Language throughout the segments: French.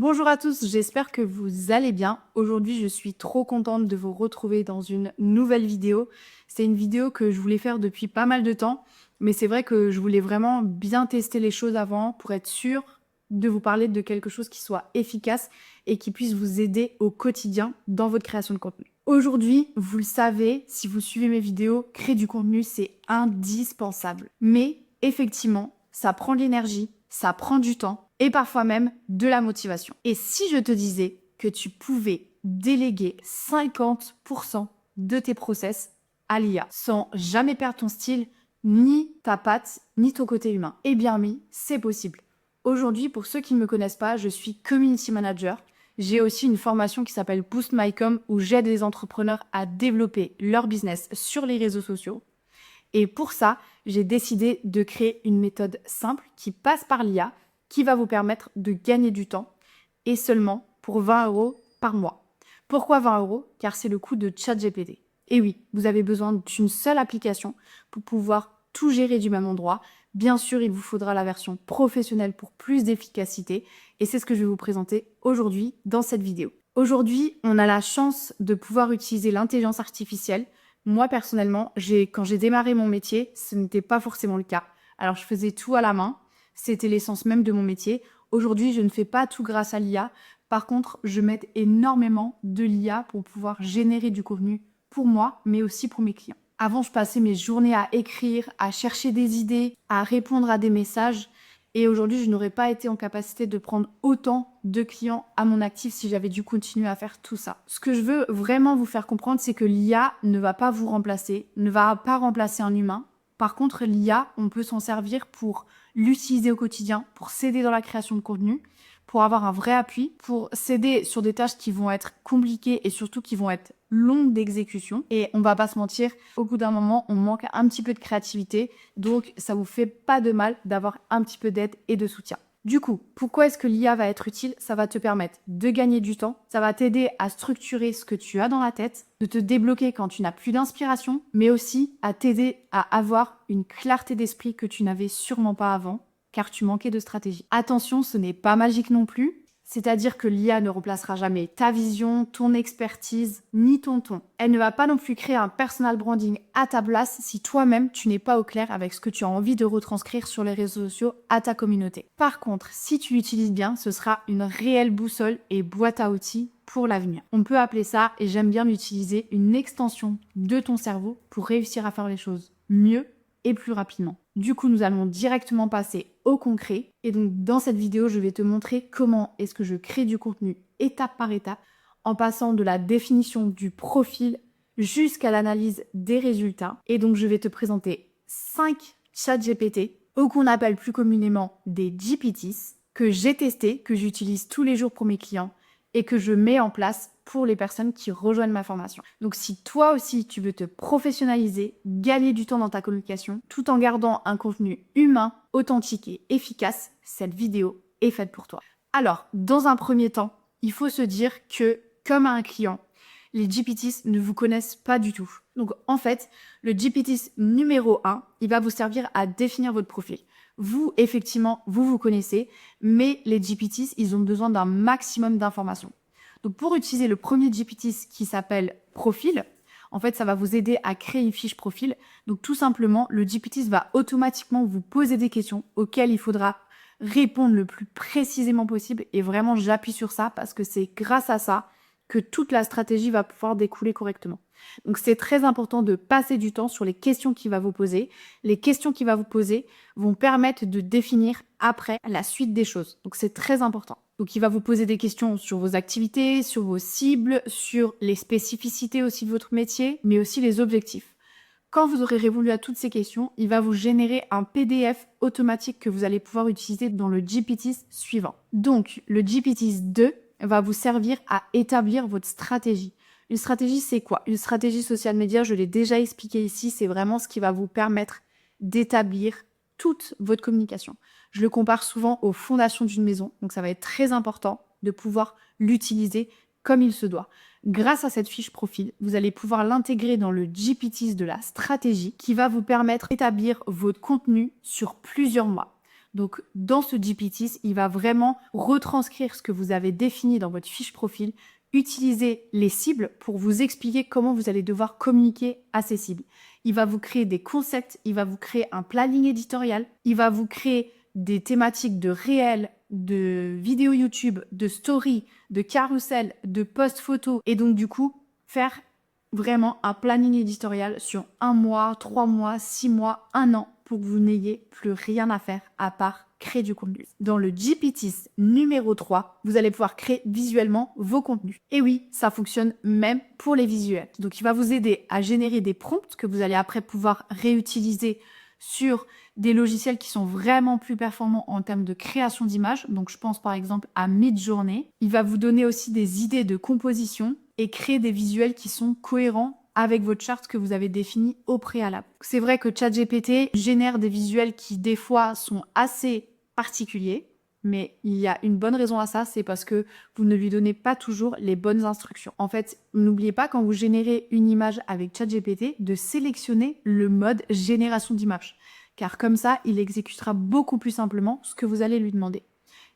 Bonjour à tous, j'espère que vous allez bien. Aujourd'hui, je suis trop contente de vous retrouver dans une nouvelle vidéo. C'est une vidéo que je voulais faire depuis pas mal de temps, mais c'est vrai que je voulais vraiment bien tester les choses avant pour être sûre de vous parler de quelque chose qui soit efficace et qui puisse vous aider au quotidien dans votre création de contenu. Aujourd'hui, vous le savez, si vous suivez mes vidéos, créer du contenu, c'est indispensable. Mais effectivement, ça prend de l'énergie, ça prend du temps et parfois même de la motivation. Et si je te disais que tu pouvais déléguer 50% de tes process à l'IA sans jamais perdre ton style, ni ta patte, ni ton côté humain, eh bien oui, c'est possible. Aujourd'hui, pour ceux qui ne me connaissent pas, je suis community manager. J'ai aussi une formation qui s'appelle Boost My Com où j'aide les entrepreneurs à développer leur business sur les réseaux sociaux. Et pour ça, j'ai décidé de créer une méthode simple qui passe par l'IA, qui va vous permettre de gagner du temps et seulement pour 20 € par mois. Pourquoi 20 €? Car c'est le coût de ChatGPT. Et oui, vous avez besoin d'une seule application pour pouvoir tout gérer du même endroit. Bien sûr, il vous faudra la version professionnelle pour plus d'efficacité et c'est ce que je vais vous présenter aujourd'hui dans cette vidéo. Aujourd'hui, on a la chance de pouvoir utiliser l'intelligence artificielle. Moi, personnellement, quand j'ai démarré mon métier, ce n'était pas forcément le cas. Alors, je faisais tout à la main. C'était l'essence même de mon métier. Aujourd'hui, je ne fais pas tout grâce à l'IA. Par contre, je m'aide énormément de l'IA pour pouvoir générer du contenu pour moi, mais aussi pour mes clients. Avant, je passais mes journées à écrire, à chercher des idées, à répondre à des messages. Et aujourd'hui, je n'aurais pas été en capacité de prendre autant de clients à mon actif si j'avais dû continuer à faire tout ça. Ce que je veux vraiment vous faire comprendre, c'est que l'IA ne va pas vous remplacer, ne va pas remplacer un humain. Par contre, l'IA, on peut s'en servir pour l'utiliser au quotidien, pour s'aider dans la création de contenu, pour avoir un vrai appui, pour s'aider sur des tâches qui vont être compliquées et surtout qui vont être longues d'exécution. Et on va pas se mentir, au bout d'un moment, on manque un petit peu de créativité. Donc, ça vous fait pas de mal d'avoir un petit peu d'aide et de soutien. Du coup, pourquoi est-ce que l'IA va être utile? Ça va te permettre de gagner du temps, ça va t'aider à structurer ce que tu as dans la tête, de te débloquer quand tu n'as plus d'inspiration, mais aussi à t'aider à avoir une clarté d'esprit que tu n'avais sûrement pas avant, car tu manquais de stratégie. Attention, ce n'est pas magique non plus. C'est-à-dire que l'IA ne remplacera jamais ta vision, ton expertise, ni ton ton. Elle ne va pas non plus créer un personal branding à ta place si toi-même, tu n'es pas au clair avec ce que tu as envie de retranscrire sur les réseaux sociaux à ta communauté. Par contre, si tu l'utilises bien, ce sera une réelle boussole et boîte à outils pour l'avenir. On peut appeler ça, et j'aime bien l'utiliser, une extension de ton cerveau pour réussir à faire les choses mieux et plus rapidement. Du coup, nous allons directement passer au concret. Et donc, dans cette vidéo, je vais te montrer comment est-ce que je crée du contenu étape par étape en passant de la définition du profil jusqu'à l'analyse des résultats. Et donc, je vais te présenter 5 chats GPT, ou qu'on appelle plus communément des GPTs, que j'ai testés, que j'utilise tous les jours pour mes clients et que je mets en place pour les personnes qui rejoignent ma formation. Donc si toi aussi tu veux te professionnaliser, gagner du temps dans ta communication, tout en gardant un contenu humain, authentique et efficace, cette vidéo est faite pour toi. Alors, dans un premier temps, il faut se dire que, comme à un client, les GPTs ne vous connaissent pas du tout. Donc en fait, le GPT numéro 1, il va vous servir à définir votre profil. Vous, effectivement, vous connaissez, mais les GPTs, ils ont besoin d'un maximum d'informations. Donc pour utiliser le premier GPT qui s'appelle profil, en fait, ça va vous aider à créer une fiche profil. Donc tout simplement, le GPT va automatiquement vous poser des questions auxquelles il faudra répondre le plus précisément possible. Et vraiment, j'appuie sur ça parce que c'est grâce à ça que toute la stratégie va pouvoir découler correctement. Donc c'est très important de passer du temps sur les questions qu'il va vous poser. Les questions qu'il va vous poser vont permettre de définir après la suite des choses. Donc c'est très important. Donc il va vous poser des questions sur vos activités, sur vos cibles, sur les spécificités aussi de votre métier, mais aussi les objectifs. Quand vous aurez répondu à toutes ces questions, il va vous générer un PDF automatique que vous allez pouvoir utiliser dans le GPT suivant. Donc le GPT 2 va vous servir à établir votre stratégie. Une stratégie, c'est quoi? Une stratégie social media, je l'ai déjà expliqué ici, c'est vraiment ce qui va vous permettre d'établir toute votre communication. Je le compare souvent aux fondations d'une maison, donc ça va être très important de pouvoir l'utiliser comme il se doit. Grâce à cette fiche profil, vous allez pouvoir l'intégrer dans le GPT de la stratégie qui va vous permettre d'établir votre contenu sur plusieurs mois. Donc, dans ce GPTs, il va vraiment retranscrire ce que vous avez défini dans votre fiche profil, utiliser les cibles pour vous expliquer comment vous allez devoir communiquer à ces cibles. Il va vous créer des concepts, il va vous créer un planning éditorial, il va vous créer des thématiques de réel, de vidéos YouTube, de story, de carousel, de post photo et donc du coup faire vraiment un planning éditorial sur 1 mois, 3 mois, 6 mois, 1 an pour que vous n'ayez plus rien à faire à part créer du contenu. Dans le GPTs numéro 3, vous allez pouvoir créer visuellement vos contenus. Et oui, ça fonctionne même pour les visuels. Donc il va vous aider à générer des prompts que vous allez après pouvoir réutiliser sur des logiciels qui sont vraiment plus performants en termes de création d'images. Donc je pense par exemple à Midjourney. Il va vous donner aussi des idées de composition et créer des visuels qui sont cohérents avec votre charte que vous avez définie au préalable. C'est vrai que ChatGPT génère des visuels qui des fois sont assez particuliers, mais il y a une bonne raison à ça, c'est parce que vous ne lui donnez pas toujours les bonnes instructions. En fait, n'oubliez pas quand vous générez une image avec ChatGPT de sélectionner le mode génération d'image, car comme ça, il exécutera beaucoup plus simplement ce que vous allez lui demander.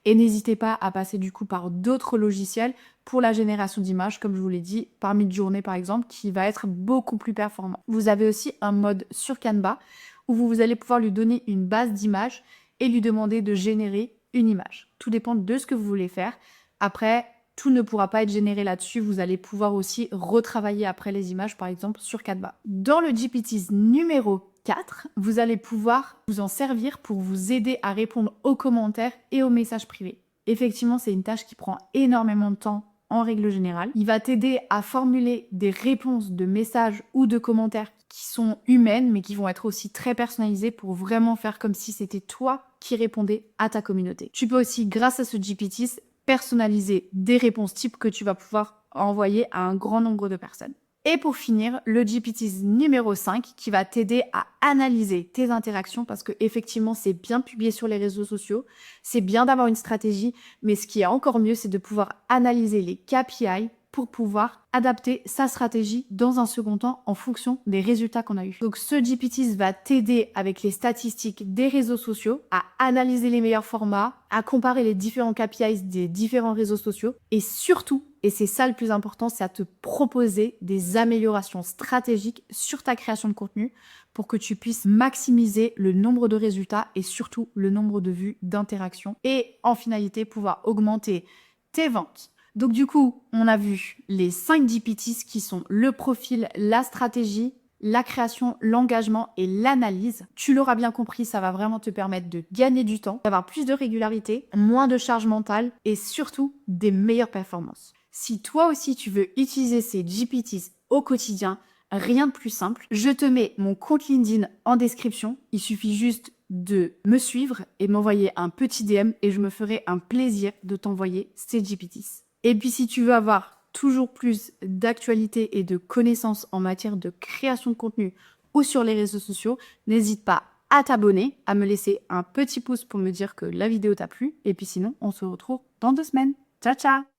Et n'hésitez pas à passer du coup par d'autres logiciels pour la génération d'images, comme je vous l'ai dit, par Midjourney par exemple, qui va être beaucoup plus performant. Vous avez aussi un mode sur Canva où vous allez pouvoir lui donner une base d'images et lui demander de générer une image. Tout dépend de ce que vous voulez faire. Après, tout ne pourra pas être généré là-dessus. Vous allez pouvoir aussi retravailler après les images, par exemple, sur Canva. Dans le GPTs numéro 4, vous allez pouvoir vous en servir pour vous aider à répondre aux commentaires et aux messages privés. Effectivement, c'est une tâche qui prend énormément de temps en règle générale. Il va t'aider à formuler des réponses de messages ou de commentaires qui sont humaines, mais qui vont être aussi très personnalisées pour vraiment faire comme si c'était toi qui répondais à ta communauté. Tu peux aussi, grâce à ce GPTs, personnaliser des réponses types que tu vas pouvoir envoyer à un grand nombre de personnes. Et pour finir, le GPTs numéro 5 qui va t'aider à analyser tes interactions parce que effectivement, c'est bien publié sur les réseaux sociaux, c'est bien d'avoir une stratégie, mais ce qui est encore mieux, c'est de pouvoir analyser les KPI pour pouvoir adapter sa stratégie dans un second temps en fonction des résultats qu'on a eus. Donc ce GPTs va t'aider avec les statistiques des réseaux sociaux à analyser les meilleurs formats, à comparer les différents KPIs des différents réseaux sociaux et surtout, et c'est ça le plus important, c'est à te proposer des améliorations stratégiques sur ta création de contenu pour que tu puisses maximiser le nombre de résultats et surtout le nombre de vues, d'interactions et en finalité pouvoir augmenter tes ventes. Donc du coup, on a vu les 5 GPTs qui sont le profil, la stratégie, la création, l'engagement et l'analyse. Tu l'auras bien compris, ça va vraiment te permettre de gagner du temps, d'avoir plus de régularité, moins de charge mentale et surtout des meilleures performances. Si toi aussi tu veux utiliser ces GPTs au quotidien, rien de plus simple, je te mets mon compte LinkedIn en description. Il suffit juste de me suivre et m'envoyer un petit DM et je me ferai un plaisir de t'envoyer ces GPTs. Et puis si tu veux avoir toujours plus d'actualité et de connaissances en matière de création de contenu ou sur les réseaux sociaux, n'hésite pas à t'abonner, à me laisser un petit pouce pour me dire que la vidéo t'a plu. Et puis sinon, on se retrouve dans 2 semaines. Ciao, ciao!